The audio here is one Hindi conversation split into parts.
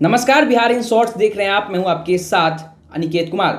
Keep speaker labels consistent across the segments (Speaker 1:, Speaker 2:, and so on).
Speaker 1: नमस्कार, बिहार इन शॉर्ट्स देख रहे हैं आप। मैं हूं आपके साथ अनिकेत कुमार।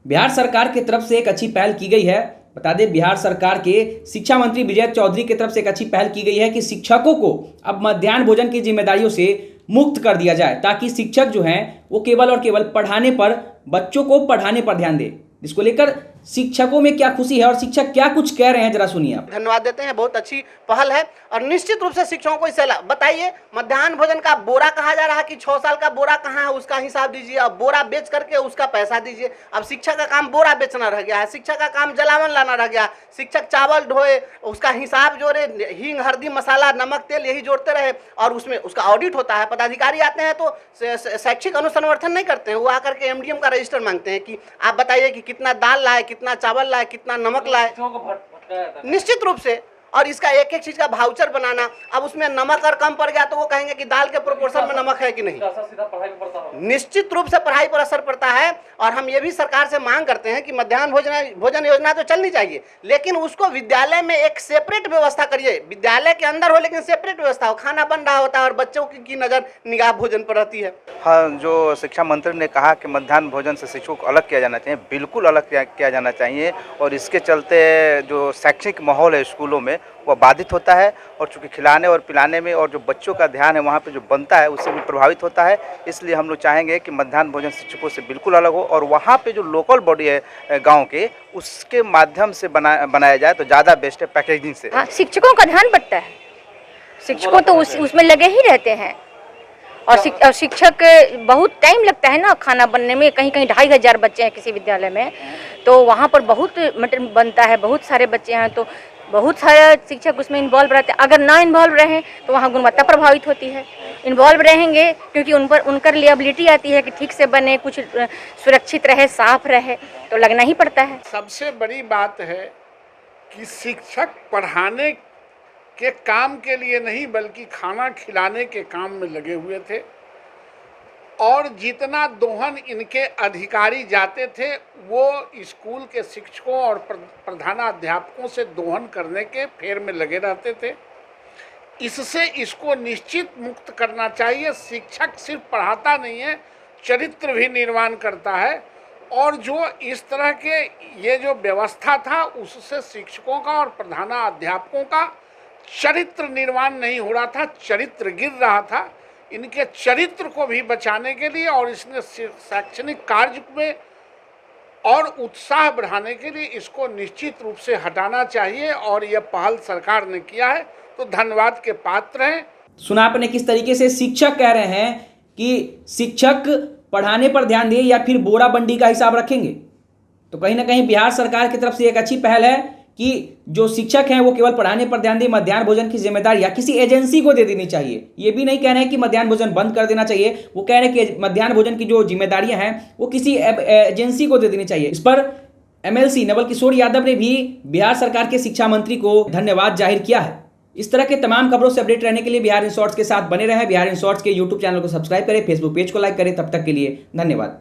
Speaker 1: बिहार सरकार की तरफ से एक अच्छी पहल की गई है। बता दें, बिहार सरकार के शिक्षा मंत्री विजय चौधरी की तरफ से एक अच्छी पहल की गई है कि शिक्षकों को अब मध्याह्न भोजन की जिम्मेदारियों से मुक्त कर दिया जाए, ताकि शिक्षक जो हैं वो केवल और केवल पढ़ाने पर, बच्चों को पढ़ाने पर ध्यान दें। जिसको लेकर शिक्षकों में क्या खुशी है और शिक्षक क्या कुछ कह रहे हैं, जरा सुनिए आप।
Speaker 2: धन्यवाद देते हैं, बहुत अच्छी पहल है और निश्चित रूप से शिक्षकों को इसे बताइए। मध्याह्न भोजन का बोरा कहा जा रहा है कि 6 साल का बोरा कहाँ है, उसका हिसाब दीजिए। अब बोरा बेच करके उसका पैसा दीजिए। अब शिक्षक का काम बोरा बेचना रह गया है, शिक्षक का काम जलावन लाना रह गया। शिक्षक चावल ढोए, उसका हिसाब जोड़े, हींग हल्दी मसाला नमक तेल यही जोड़ते रहे और उसमें उसका ऑडिट होता है। पदाधिकारी आते हैं तो शैक्षिक अनुसंवर्धन नहीं करते हैं, वो आकर के एमडीएम का रजिस्टर मांगते हैं कि आप बताइए कि कितना दाल लाए, कितना चावल लाए, कितना नमक लाए। निश्चित रूप से, और इसका एक एक चीज का भाउचर बनाना। अब उसमें नमक और कम पड़ गया तो वो कहेंगे कि दाल के प्रोपोर्शन में नमक है कि नहीं। निश्चित रूप से पढ़ाई पर असर पड़ता है और हम ये भी सरकार से मांग करते हैं कि मध्याह्न भोजन योजना तो चलनी चाहिए, लेकिन उसको विद्यालय में एक सेपरेट व्यवस्था करिए। विद्यालय के अंदर हो लेकिन सेपरेट व्यवस्था हो। खाना बन रहा होता है और बच्चों की नज़र निगाह भोजन पर रहती है।
Speaker 3: हाँ, जो शिक्षा मंत्री ने कहा कि मध्याह्न भोजन से शिक्षकों को अलग किया जाना चाहिए, बिल्कुल अलग किया जाना चाहिए। और इसके चलते जो शैक्षणिक माहौल है स्कूलों में वह बाधित होता है और चूँकि खिलाने और पिलाने में और जो बच्चों का ध्यान है वहाँ पे जो बनता है उससे भी प्रभावित होता है। इसलिए हम लोग चाहेंगे कि मध्याह्न भोजन शिक्षकों से बिल्कुल अलग हो और वहाँ पे जो लोकल बॉडी है गाँव के, उसके माध्यम से बनाया जाए तो ज़्यादा बेस्ट है, पैकेजिंग से।
Speaker 4: हाँ, शिक्षकों का ध्यान बटता है। शिक्षकों तो उसमें लगे ही रहते हैं और शिक्षक बहुत टाइम लगता है ना खाना बनने में। कहीं कहीं 2500 बच्चे हैं किसी विद्यालय में, तो वहाँ पर बहुत मटन बनता है, बहुत सारे बच्चे हैं, तो बहुत सारे शिक्षक उसमें इन्वॉल्व रहते हैं। अगर ना इन्वॉल्व रहें तो वहाँ गुणवत्ता प्रभावित होती है। इन्वॉल्व रहेंगे क्योंकि उनकर लिएबिलिटी आती है कि ठीक से बने, कुछ सुरक्षित रहे, साफ रहे, तो लगना ही पड़ता है।
Speaker 5: सबसे बड़ी बात है कि शिक्षक पढ़ाने के काम के लिए नहीं बल्कि खाना खिलाने के काम में लगे हुए थे और जितना दोहन इनके अधिकारी जाते थे वो स्कूल के शिक्षकों और प्रधानाध्यापकों से दोहन करने के फेर में लगे रहते थे। इससे इसको निश्चित मुक्त करना चाहिए। शिक्षक सिर्फ पढ़ाता नहीं है, चरित्र भी निर्माण करता है और जो इस तरह के ये जो व्यवस्था था उससे शिक्षकों का और प्रधानाध्यापकों का चरित्र निर्माण नहीं हो रहा था, चरित्र गिर रहा था। इनके चरित्र को भी बचाने के लिए और इसने शैक्षणिक कार्य में और उत्साह बढ़ाने के लिए इसको निश्चित रूप से हटाना चाहिए और यह पहल सरकार ने किया है, तो धन्यवाद के पात्र हैं।
Speaker 1: सुना आपने किस तरीके से शिक्षक कह रहे हैं कि शिक्षक पढ़ाने पर ध्यान दें या फिर बोरा बंडी का हिसाब रखेंगे। तो कहीं ना कहीं बिहार सरकार की तरफ से एक अच्छी पहल है कि जो शिक्षक हैं वो केवल पढ़ाने पर ध्यान दें। मध्याह्न भोजन की जिम्मेदारी या किसी एजेंसी को दे देनी चाहिए। ये भी नहीं कह रहे हैं कि मध्याह्न भोजन बंद कर देना चाहिए, वो कह रहे हैं कि मध्याह्न भोजन की जो जिम्मेदारियां हैं वो किसी एजेंसी को दे देनी चाहिए। इस पर एमएलसी नवल किशोर यादव ने भी बिहार सरकार के शिक्षा मंत्री को धन्यवाद जाहिर किया है। इस तरह के तमाम खबरों से अपडेट रहने के लिए बिहार इन शॉर्ट्स के साथ बने रहें। बिहार इन शॉर्ट्स के यूट्यूब चैनल को सब्सक्राइब करें, फेसबुक पेज को लाइक करें। तब तक के लिए धन्यवाद।